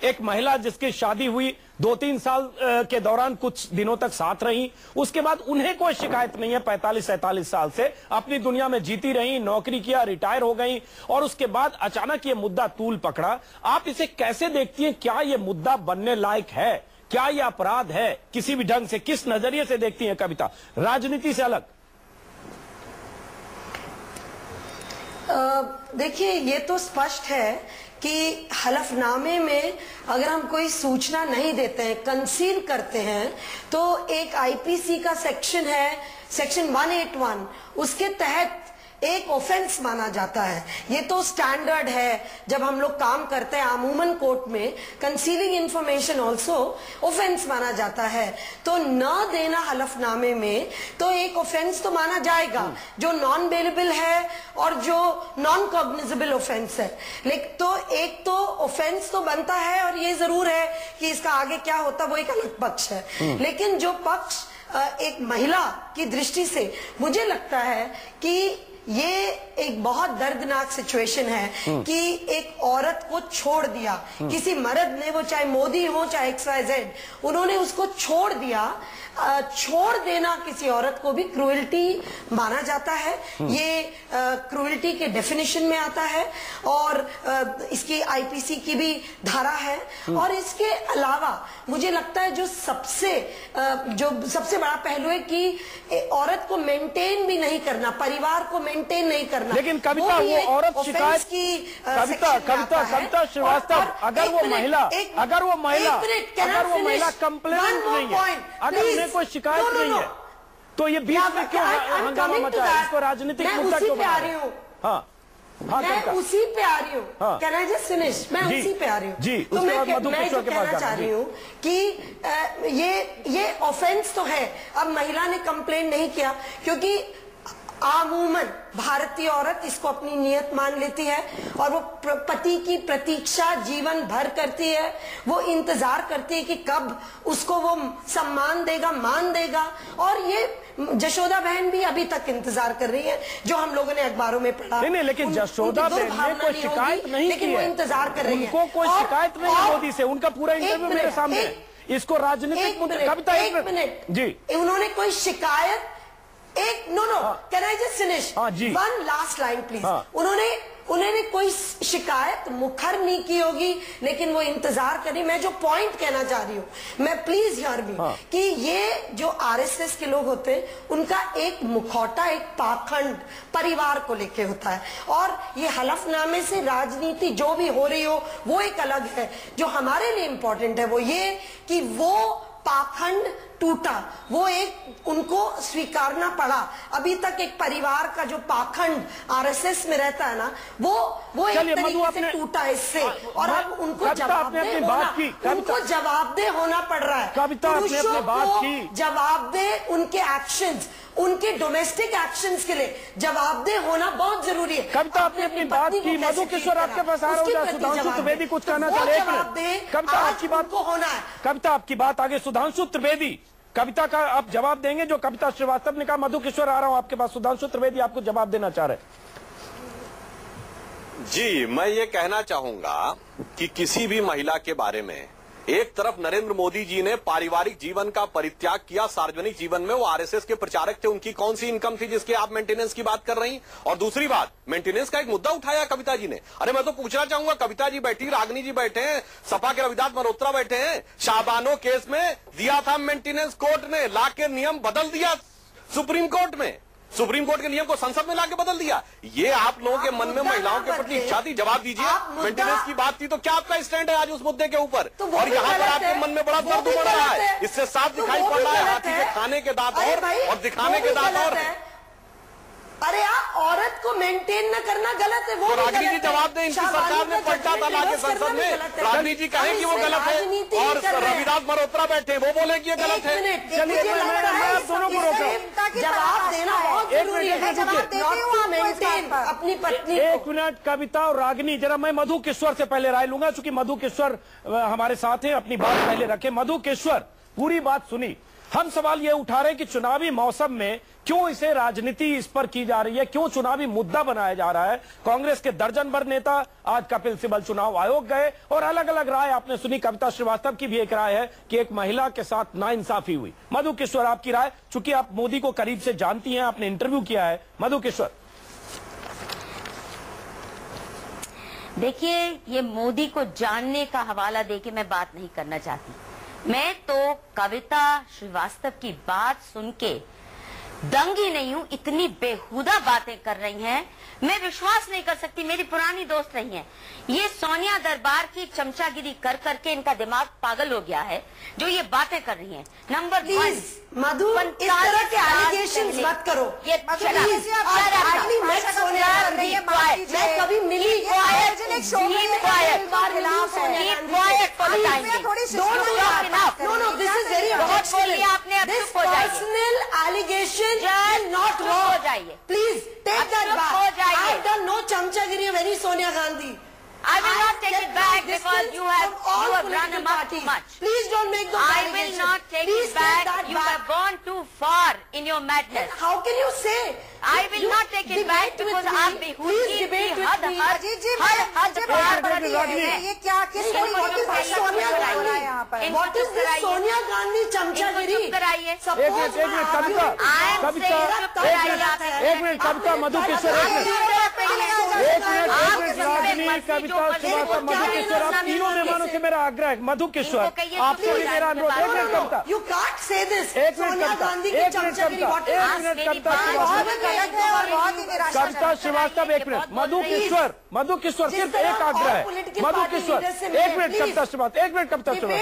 एक महिला जिसकी शादी हुई 2-3 साल के दौरान कुछ दिनों तक साथ रही, उसके बाद उन्हें कोई शिकायत नहीं है, 45-47 साल से अपनी दुनिया में जीती रही, नौकरी किया, रिटायर हो गई, और उसके बाद अचानक ये मुद्दा तूल पकड़ा। आप इसे कैसे देखती हैं? क्या ये मुद्दा बनने लायक है? क्या ये अपराध है किसी भी ढंग से? किस नजरिए से देखती हैं कविता, राजनीति से अलग? देखिए, ये तो स्पष्ट है कि हलफनामे में अगर हम कोई सूचना नहीं देते हैं, कंसील करते हैं, तो एक आईपीसी का सेक्शन है, सेक्शन 181, उसके तहत एक ऑफेंस माना जाता है। ये तो स्टैंडर्ड है जब हम लोग काम करते हैं अमूमन कोर्ट में, कंसीलिंग इंफॉर्मेशन ऑल्सो ऑफेंस माना जाता है। तो न देना हलफनामे में तो एक ऑफेंस तो माना जाएगा जो नॉन बेलेबल है और जो नॉन कॉग्निजेबल ऑफेंस है। लेकिन तो एक तो ऑफेंस तो बनता है, और ये जरूर है कि इसका आगे क्या होता वो एक अलग पक्ष है। लेकिन जो पक्ष एक महिला की दृष्टि से मुझे लगता है कि ये एक बहुत दर्दनाक सिचुएशन है कि एक औरत को छोड़ दिया किसी मर्द ने, वो चाहे मोदी हो चाहे XYZ, उन्होंने उसको छोड़ दिया। छोड़ देना किसी औरत को भी क्रूएल्टी माना जाता है। ये क्रूएल्टी के डेफिनेशन में आता है, और इसकी आईपीसी की भी धारा है। और इसके अलावा मुझे लगता है जो सबसे बड़ा पहलू है कि औरत को मेंटेन भी नहीं करना, परिवार को मेंटेन नहीं करना। लेकिन कविता, वो औरत शिकायत की कविता श्रीवास्तव, अगर वो महिला कंप्लेंट नहीं है, अगर कोई शिकायत नहीं है, तो ये बीच में क्यों हंगामा मचा है? इसको राजनीतिक मुद्दा क्यों बना रहे हैं? मैं उसी पे आ रही हूँ। Can I just finish? मैं उसी पे आ रही हूँ। तो मैं कहना चाह रही हूँ कि ये ऑफेंस तो है। अब महिला ने कंप्लेन नहीं किया क्योंकि आमूमन भारतीय औरत इसको अपनी नियत मान लेती है, और वो पति की प्रतीक्षा जीवन भर करती है। वो इंतजार करती है कि कब उसको वो सम्मान देगा, मान देगा। और ये जशोदा बहन भी अभी तक इंतजार कर रही है, जो हम लोगों ने अखबारों में पढ़ा। नहीं, लेकिन जशोदा बहन ने कोई शिकायत नहीं की है, लेकिन वो इंतजार कर रही है। उनको कोई शिकायत नहीं है मोदी से। उनका पूरा इंटरव्यू मेरे सामने है। इसको राजनीतिक कविता, एक मिनट जी, उन्होंने कोई शिकायत no can I just finish one last line please. उन्होंने कोई शिकायत मुखर नहीं की होगी, लेकिन वो इंतजार करी। मैं जो पॉइंट कहना चाह रही हूँ, मैं प्लीज हियर मी, कि ये जो आरएसएस के लोग होते हैं उनका एक मुखौटा, एक पाखंड परिवार को लेके होता है। और ये हलफनामे से राजनीति जो भी हो रही हो वो एक अलग है। जो हमारे लिए इम्पोर्टेंट है वो ये कि वो पाखंड टूटा, वो एक उनको स्वीकारना पड़ा। अभी तक एक परिवार का जो पाखंड आरएसएस में रहता है ना, वो एक तरीके से टूटा इससे, और अब उनको जवाबदेह होना पड़ रहा है। पुरुषों को जवाबदेह, उनके एक्शंस, उनके डोमेस्टिक एक्शंस के लिए जवाबदेह होना बहुत जरूरी है। कविता, आपने अपनी बात की। मधु किशोर आपके पास आ रहा हूँ। सुधांशु त्रिवेदी कुछ कहना चाह रहे हैं। कविता, आपकी बात को होना है। कविता, आपकी बात आगे। सुधांशु त्रिवेदी, कविता का आप जवाब देंगे जो कविता श्रीवास्तव ने कहा। मधु किशोर आ रहा हूं आपके पास। सुधांशु त्रिवेदी आपको जवाब देना चाह रहे। जी, मैं ये कहना चाहूंगा कि किसी भी महिला के बारे में, एक तरफ नरेंद्र मोदी जी ने पारिवारिक जीवन का परित्याग किया, सार्वजनिक जीवन में वो आरएसएस के प्रचारक थे, उनकी कौन सी इनकम थी जिसके आप मेंटेनेंस की बात कर रही? और दूसरी बात, मेंटेनेंस का एक मुद्दा उठाया कविता जी ने। अरे मैं तो पूछना चाहूंगा, कविता जी बैठी, रागनी जी बैठे हैं, सपा के रविदास मल्होत्रा बैठे हैं, शाहबानो केस में दिया था मेंटेनेंस, कोर्ट ने लाके नियम बदल दिया सुप्रीम कोर्ट में, सुप्रीम कोर्ट के नियम को संसद में लाके बदल दिया। ये आप लोगों के मन में महिलाओं के प्रति इच्छा थी? जवाब दीजिए। मेंटेनेंस की बात थी तो क्या आपका स्टैंड है आज उस मुद्दे के ऊपर? और यहाँ पर आपके मन में बड़ा दर्द उमड़ रहा है। इससे साफ दिखाई पड़ रहा है हाथी के खाने के दांत और दिखाने के दांत और। अरे यार, औरत को मेंटेन न करना गलत है। वो रागनी जी जवाब दें। इनकी सरकार ने पलटा डाला के संसद में, रागनी जी कहे कि वो गलत है, और रविदास मल्होत्रा बैठे वो बोले कि ये गलत है। चलिए, मैं दोनों को रोक रहा हूं। जवाब देना बहुत जरूरी है। अपनी पत्नी। एक मिनट कविता और रागनी, जरा मैं मधु किशोर से पहले राय लूंगा, क्योंकि मधु किशोर हमारे साथ हैं। अपनी बात पहले रखे। मधु किशोर, पूरी बात सुनी। हम सवाल ये उठा रहे हैं कि चुनावी मौसम में क्यों इसे राजनीति इस पर की जा रही है, क्यों चुनावी मुद्दा बनाया जा रहा है। कांग्रेस के दर्जन भर नेता आज कपिल सिब्बल चुनाव आयोग गए और अलग अलग राय आपने सुनी। कविता श्रीवास्तव की भी एक राय है कि एक महिला के साथ नाइंसाफी हुई। मधु किश्वर, आपकी राय, चूंकि आप मोदी को करीब से जानती हैं, आपने इंटरव्यू किया है। मधु किश्वर। देखिए, ये मोदी को जानने का हवाला देके मैं बात नहीं करना चाहती। मैं तो कविता श्रीवास्तव की बात सुन के दंग ही नहीं हूं। इतनी बेहुदा बातें कर रही हैं, मैं विश्वास नहीं कर सकती। मेरी पुरानी दोस्त रही हैं, ये सोनिया दरबार की चमचागिरी कर करके इनका दिमाग पागल हो गया है जो ये बातें कर रही हैं। नंबर प्लीज मधु, इस तरह के एलिगेशंस मत करो। ये मैं कभी मिली पर्सनल एलिगेशन नॉट हो जाइए। Please take that back. I have done no चमचागिरी of any Sonia Gandhi. I will not take it back because you have run amok too much. Please don't make those I will not take it back. You have gone too far in your madness. How can you say? I will not take it back because आप बेहुदी की हद पार कर रही हैं। ये क्या किस सोनिया गांधी यहाँ पर? What is this Sonia Gandhi चमचागिरी? कराइए। एक मिनट कविता, एक मिनट कविता, मधु किशोर, एक मिनट रागिनी, कविता श्रीवास्तव, मधु किशोर, आप तीनों मेहमानों से मेरा आग्रह है। मधु किशोर, आपसे भी मेरा अनुरोध। एक minute Kavita, You can't say this. एक मिनट कविता, एक मिनट कविता श्रीवास्तव, एक मिनट मधु किशोर, सिर्फ एक आग्रह है। मधु किशोर, एक मिनट कविता श्रीवास्तव, एक मिनट कविता श्रीवास्तव,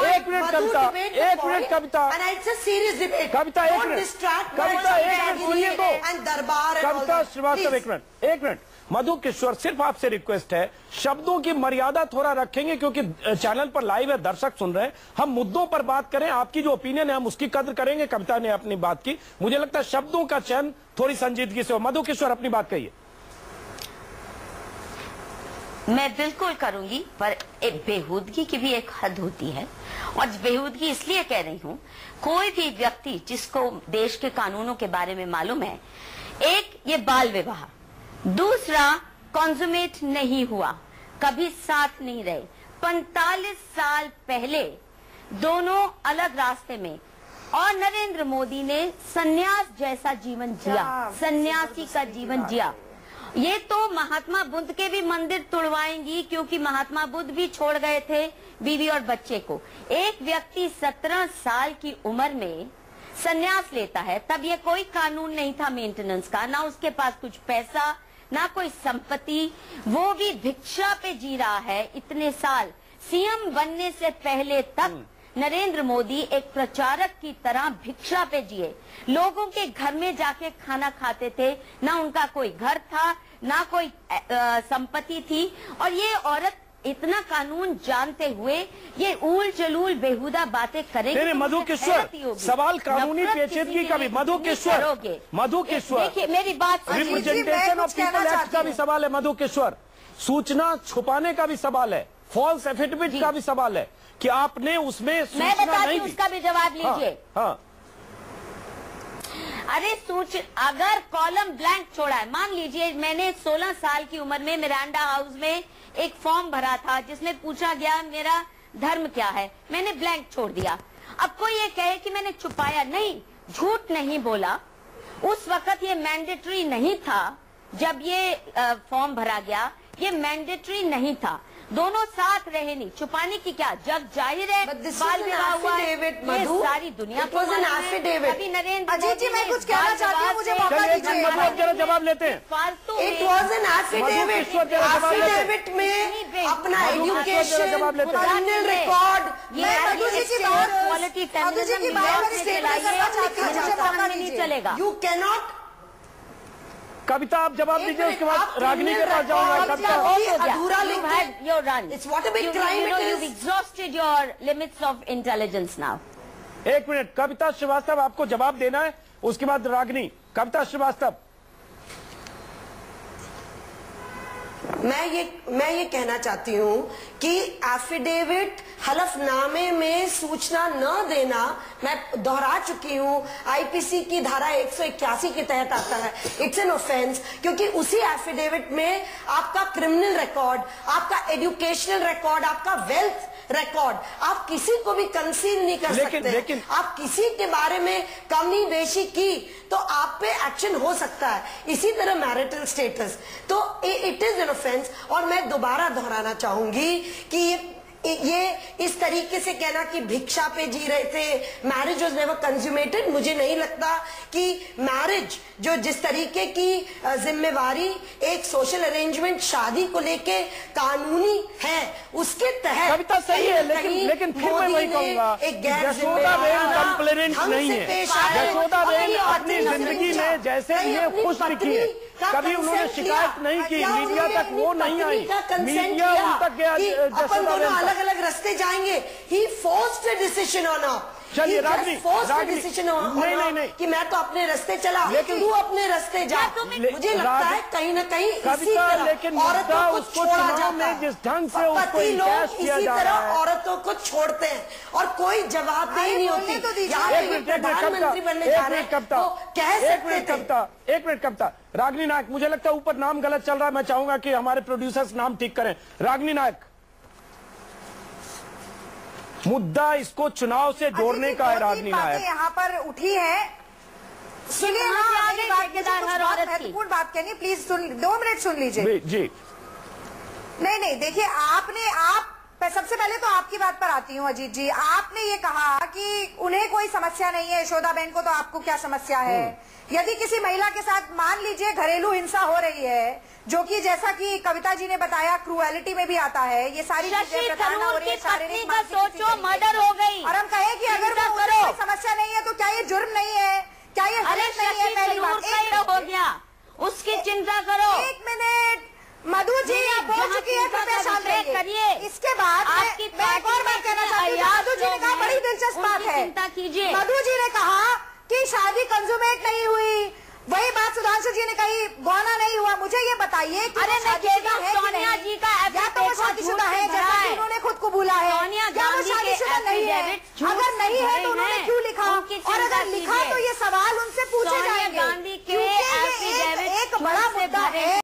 एक मिनट कविता, एक मिनट कविता, कविता एक मिनट, कविता एक मिनट सुनिए तो, कविता श्रीवास्तव एक मिनट। मधु किशोर, सिर्फ आपसे रिक्वेस्ट है, शब्दों की मर्यादा थोड़ा रखेंगे क्योंकि चैनल पर लाइव है, दर्शक सुन रहे हैं। हम मुद्दों पर बात करें, आपकी जो ओपिनियन है हम उसकी कद्र करेंगे। कविता ने अपनी बात की, मुझे लगता है शब्दों का चयन थोड़ी संजीदगी से हो। मधु किशोर, अपनी बात कहिए। मैं बिल्कुल करूंगी, पर एक बेहूदगी की भी एक हद होती है। और बेहूदगी इसलिए कह रही हूं, कोई भी व्यक्ति जिसको देश के कानूनों के बारे में मालूम है, एक ये बाल विवाह, दूसरा कॉन्जुमेट नहीं हुआ, कभी साथ नहीं रहे, 45 साल पहले दोनों अलग रास्ते में, और नरेंद्र मोदी ने सन्यास जैसा जीवन जिया, सन्यासी का जीवन जिया। ये तो महात्मा बुद्ध के भी मंदिर तुड़वाएंगी क्योंकि महात्मा बुद्ध भी छोड़ गए थे बीवी और बच्चे को। एक व्यक्ति 17 साल की उम्र में सन्यास लेता है, तब ये कोई कानून नहीं था मेंटेनेंस का, ना उसके पास कुछ पैसा, ना कोई संपत्ति, वो भी भिक्षा पे जी रहा है इतने साल। सीएम बनने से पहले तक नरेंद्र मोदी एक प्रचारक की तरह भिक्षा पे जिए, लोगों के घर में जाके खाना खाते थे, ना उनका कोई घर था, ना कोई संपत्ति थी। और ये औरत इतना कानून जानते हुए ये ऊल जलूल बेहुदा बातें करेंगे। मधु किशोर, सवाल कानूनी पेचीदगी का भी। मधु किशोर, देखिए मेरी बात, रिप्रेजेंटेशन ऑफ पीपल एक्ट का भी सवाल है। मधु किशोर, सूचना छुपाने का भी सवाल है, फॉल्स एफिडेविट का भी सवाल है कि आपने उसमें मैं बताती हूँ, उसका भी जवाब लीजिए। हाँ। अरे अगर कॉलम ब्लैंक छोड़ा है, मान लीजिए मैंने 16 साल की उम्र में मिरांडा हाउस में एक फॉर्म भरा था जिसमें पूछा गया मेरा धर्म क्या है, मैंने ब्लैंक छोड़ दिया। अब कोई ये कहे कि मैंने छुपाया, नहीं, झूठ नहीं बोला। उस वक्त ये मैंडेटरी नहीं था, जब ये फॉर्म भरा गया ये मैंडेटरी नहीं था, दोनों साथ रहे नहीं, छुपाने की क्या, जग जाहिर है बाल विवाह हुआ, ये सारी दुनिया को अभी नरेंद्र अजीत जी, मैं कुछ कहना चाहती हूँ, मुझे मौका दीजिए। जवाब लेते हैं। फालतू इट वॉज एन एफिडेविट में अपना एजुकेशन, क्रिमिनल रिकॉर्ड, नहीं चलेगा। You cannot. कविता, आप जवाब दीजिए, उसके बाद रागिनी के पास जाऊंगा। कविता, अधूरा your run. It's what a big crime it is. You've exhausted your limits of intelligence now. एक मिनट, कविता श्रीवास्तव, आपको जवाब देना है, उसके बाद रागिनी। कविता श्रीवास्तव। मैं ये कहना चाहती हूँ कि एफिडेविट हलफनामे में सूचना न देना, मैं दोहरा चुकी हूँ, आईपीसी की धारा 181 के तहत आता है, इट्स एन ऑफेंस, क्योंकि उसी एफिडेविट में आपका क्रिमिनल रिकॉर्ड, आपका एजुकेशनल रिकॉर्ड, आपका वेल्थ रिकॉर्ड, आप किसी को भी कंसील नहीं कर सकते। लेकिन आप किसी के बारे में कमी बेशी की तो आप पे एक्शन हो सकता है। इसी तरह मैरिटल स्टेटस, तो इट इज एन ऑफेंस। और मैं दोबारा दोहराना चाहूंगी कि ये इस तरीके से कहना कि भिक्षा पे जी रहे थे, मैरिज वाज नेवर कंज्यूमेटेड, मुझे नहीं लगता कि मैरिज जो जिस तरीके की जिम्मेवारी एक सोशल अरेंजमेंट शादी को लेके कानूनी है उसके तहत कविता सही है, लेकिन फिर मैं वही कहूंगा, यशोदाबेन कंप्लेनेंट नहीं है। यशोदाबेन अपनी जिंदगी में जैसे ये खुश दिखी है, कभी उन्होंने शिकायत नहीं की, मीडिया तक वो नहीं आई, मीडिया उन तक गया। यशोदाबेन अलग रास्ते जाएंगे, ही forced a decision on a, चलिए रागनी नहीं कि मैं तो अपने रास्ते चला, लेकिन तू अपने रास्ते जा। मुझे लगता है कहीं ना कहीं इसी तरह औरतों को छोड़ा जाता है, जिस ढंग से पति लोग इसी तरह औरतों को छोड़ते हैं और कोई जवाबदेही नहीं होती। प्रधानमंत्री बनने जा रहे हैं तो कह सकते थे। एक मिनट कविता, रागनी नायक, मुझे लगता है ऊपर नाम गलत चल रहा है, मैं चाहूंगा कि हमारे प्रोड्यूसर्स नाम ठीक करें। रागनी नायक, मुद्दा इसको चुनाव से जोड़ने का है। रागनी नायक यहाँ पर उठी है, सुनिए, महत्वपूर्ण बात कहनी, प्लीज 2 मिनट सुन लीजिए जी। नहीं देखिए, आप सबसे पहले तो आपकी बात पर आती हूँ अजीत जी। आपने ये कहा कि उन्हें कोई समस्या नहीं है, यशोदाबेन को, तो आपको क्या समस्या है? यदि किसी महिला के साथ मान लीजिए घरेलू हिंसा हो रही है, जो कि जैसा कि कविता जी ने बताया क्रूएलिटी में भी आता है, ये सारी चीजें प्रताड़ना हो रही है, शारीरिक सोचो मर्डर हो गई, और हम कहें कि अगर कोई समस्या नहीं है तो क्या ये जुर्म नहीं है? क्या ये गलत नहीं है? पहली बात हो गया, उसकी चिंता करो। 1 मिनट, मधु जी आप बोल चुकी है, कृपया शांत रहिए। इसके बाद मैं एक और बात कहना चाहती हूँ। मधु जी ने कहा, बड़ी दिलचस्प बात है, चिंता कीजिए। मधु जी ने कहा कि शादी कंज्यूमेट नहीं हुई, वही बात सुधांशु जी ने कही, गौना नहीं हुआ। मुझे ये बताइए कि सोनिया जी का या तो वो शादीशुदा है, जैसा कि उन्होंने खुद को बोला है, या वो शादीशुदा नहीं है? अगर नहीं है तो उन्होंने क्यों लिखा? और अगर लिखा तो ये सवाल उनसे पूछे जाएंगे।